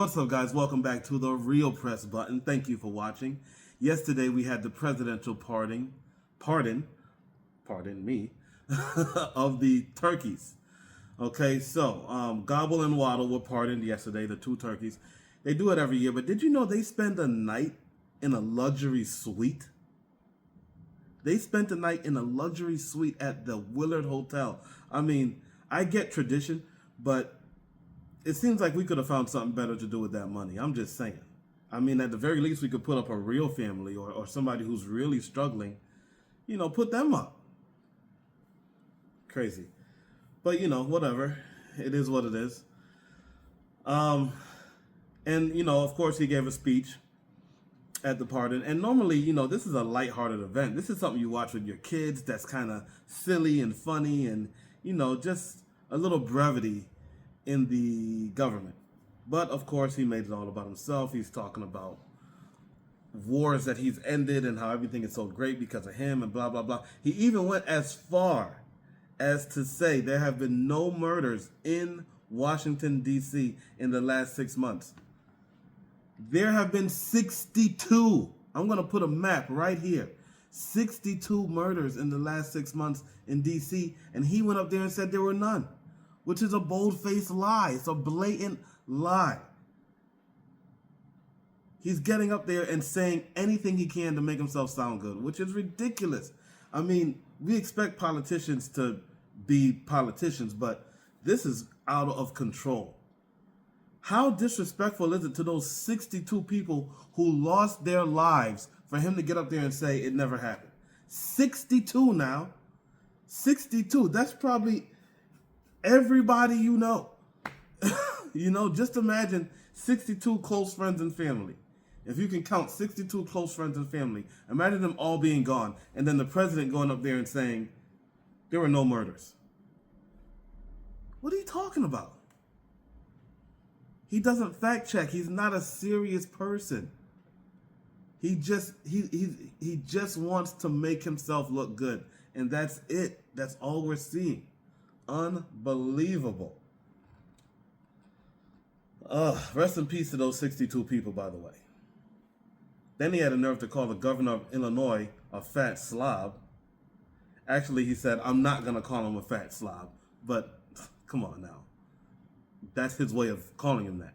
What's up, guys? Welcome back to the Real Press Button. Thank you for watching. Yesterday we had the presidential pardon me, of the turkeys. Okay, so Gobble and Waddle were pardoned yesterday, the two turkeys. They do it every year, but did you know they spend a night in a luxury suite? They spent the night in a luxury suite at the Willard Hotel. I mean, I get tradition, but it seems like we could have found something better to do with that money. I'm just saying. I mean, at the very least, we could put up a real family or somebody who's really struggling, put them up. Crazy. But, whatever. It is what it is. And, of course, he gave a speech at the pardon. And normally, this is a lighthearted event. This is something you watch with your kids that's kind of silly and funny and, just a little brevity in the government. But of course, he made it all about himself. He's talking about wars that he's ended and how everything is so great because of him and blah, blah, blah. He even went as far as to say there have been no murders in Washington, D.C. in the last 6 months. There have been 62. I'm going to put a map right here. 62 murders in the last 6 months in D.C. And he went up there and said there were none, which is a bold-faced lie. It's a blatant lie. He's getting up there and saying anything he can to make himself sound good, which is ridiculous. I mean, we expect politicians to be politicians, but this is out of control. How disrespectful is it to those 62 people who lost their lives for him to get up there and say it never happened? 62 now. 62. That's probably everybody you know. Just imagine 62 close friends and family. If you can count 62 close friends and family, imagine them all being gone, and then the president going up there and saying, there were no murders. What are you talking about? He doesn't fact check. He's not a serious person. He just wants to make himself look good. And that's it. That's all we're seeing. Unbelievable. Rest in peace to those 62 people, by the way. Then he had a nerve to call the governor of Illinois a fat slob. Actually, he said, I'm not going to call him a fat slob. But come on now. That's his way of calling him that.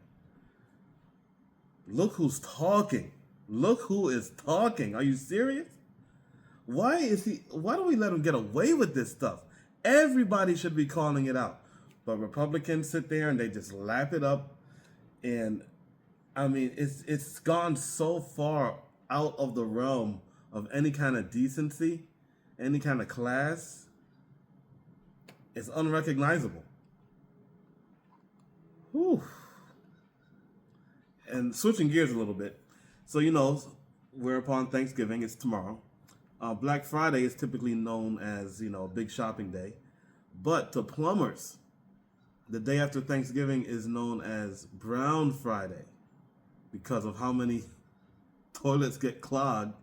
Look who's talking. Look who is talking. Are you serious? Why do we let him get away with this stuff? Everybody should be calling it out. But Republicans sit there and they just lap it up. And I mean, it's gone so far out of the realm of any kind of decency, any kind of class. It's unrecognizable. Whew. And switching gears a little bit. So, we're upon Thanksgiving. It's tomorrow. Black Friday is typically known as, a big shopping day. But to plumbers, the day after Thanksgiving is known as Brown Friday because of how many toilets get clogged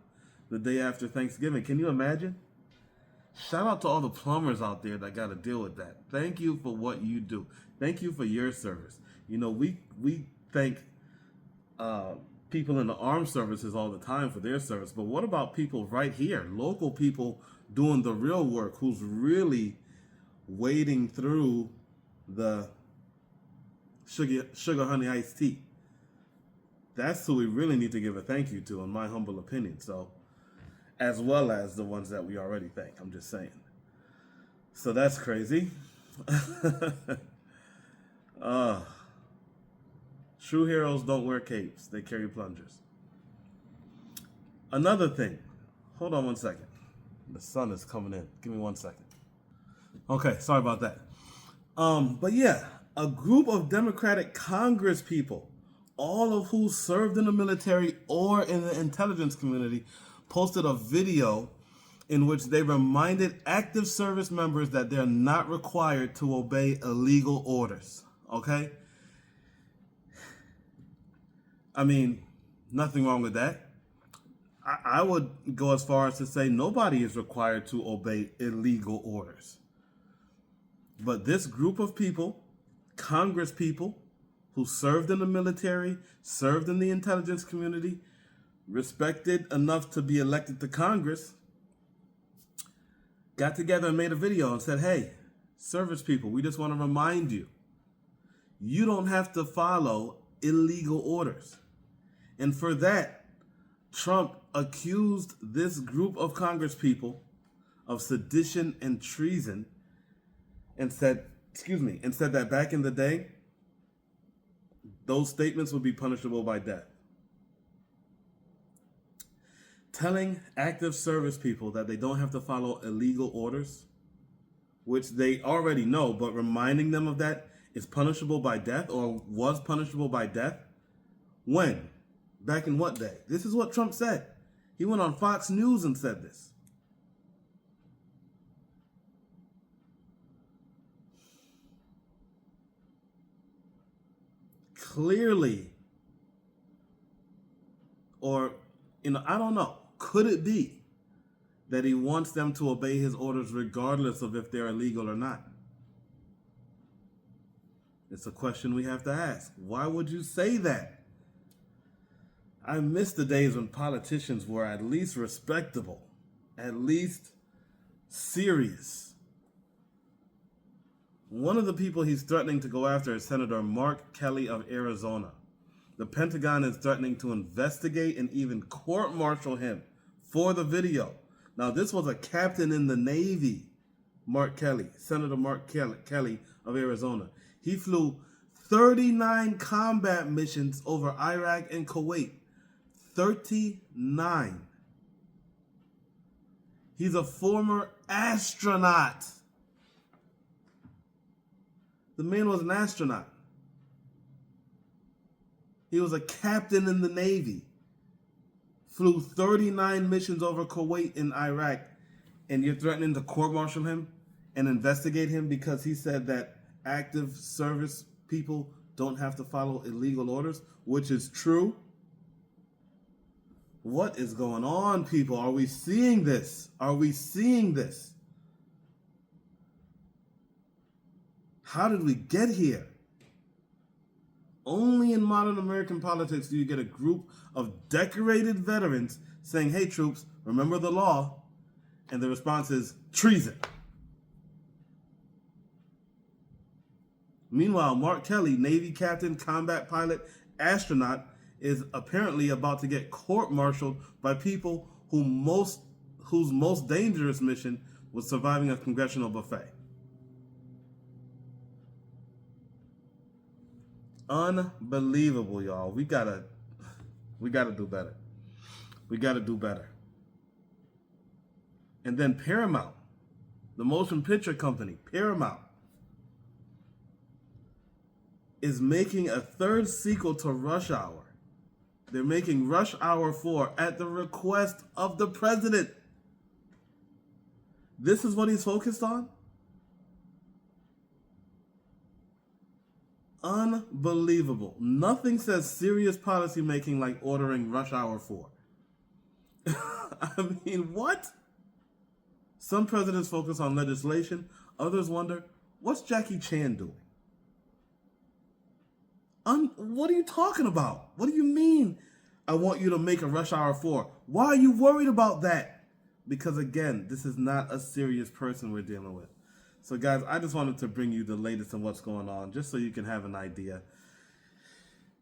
the day after Thanksgiving. Can you imagine? Shout out to all the plumbers out there that got to deal with that. Thank you for what you do. Thank you for your service. We thank people in the armed services all the time for their service. But what about people right here, local people doing the real work, who's really wading through the sugar honey iced tea? That's who we really need to give a thank you to, in my humble opinion. So, as well as the ones that we already thank. I'm just saying. So that's crazy. True heroes don't wear capes. They carry plungers. Another thing. Hold on one second. The sun is coming in. Give me 1 second. Okay, sorry about that. But yeah, a group of Democratic Congress people, all of who served in the military or in the intelligence community, posted a video in which they reminded active service members that they're not required to obey illegal orders. Okay? I mean, nothing wrong with that. I would go as far as to say nobody is required to obey illegal orders. But this group of people, Congress people, who served in the military, served in the intelligence community, respected enough to be elected to Congress, got together and made a video and said, hey, service people, we just want to remind you, you don't have to follow illegal orders. And for that, Trump accused this group of Congress people of sedition and treason and said that back in the day, those statements would be punishable by death. Telling active service people that they don't have to follow illegal orders, which they already know, but reminding them of that is punishable by death, or was punishable by death. When? Back in what day? This is what Trump said. He went on Fox News and said this. Clearly, or, I don't know. Could it be that he wants them to obey his orders regardless of if they're illegal or not? It's a question we have to ask. Why would you say that? I miss the days when politicians were at least respectable, at least serious. One of the people he's threatening to go after is Senator Mark Kelly of Arizona. The Pentagon is threatening to investigate and even court-martial him for the video. Now, this was a captain in the Navy, Mark Kelly, Senator Mark Kelly of Arizona. He flew 39 combat missions over Iraq and Kuwait. 39. He's a former astronaut. The man was an astronaut. He was a captain in the Navy. Flew 39 missions over Kuwait and Iraq, and you're threatening to court-martial him and investigate him because he said that active service people don't have to follow illegal orders, which is true. What is going on, people? Are we seeing this? Are we seeing this? How did we get here? Only in modern American politics do you get a group of decorated veterans saying, hey, troops, remember the law. And the response is treason. Meanwhile, Mark Kelly, Navy captain, combat pilot, astronaut, is apparently about to get court-martialed by people whose most dangerous mission was surviving a congressional buffet. Unbelievable, y'all. We gotta do better. We gotta do better. And then Paramount, the motion picture company, Paramount, is making a third sequel to Rush Hour. They're making Rush Hour 4 at the request of the president. This is what he's focused on? Unbelievable. Nothing says serious policy making like ordering Rush Hour 4. I mean, what? Some presidents focus on legislation. Others wonder, what's Jackie Chan doing? What are you talking about? What do you mean I want you to make a Rush Hour 4? Why are you worried about that? Because again, this is not a serious person we're dealing with. So guys, I just wanted to bring you the latest on what's going on, just so you can have an idea.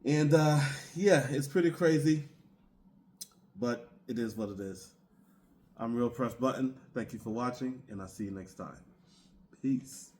And yeah, it's pretty crazy, but it is what it is. I'm Real Press Button. Thank you for watching, and I'll see you next time. Peace.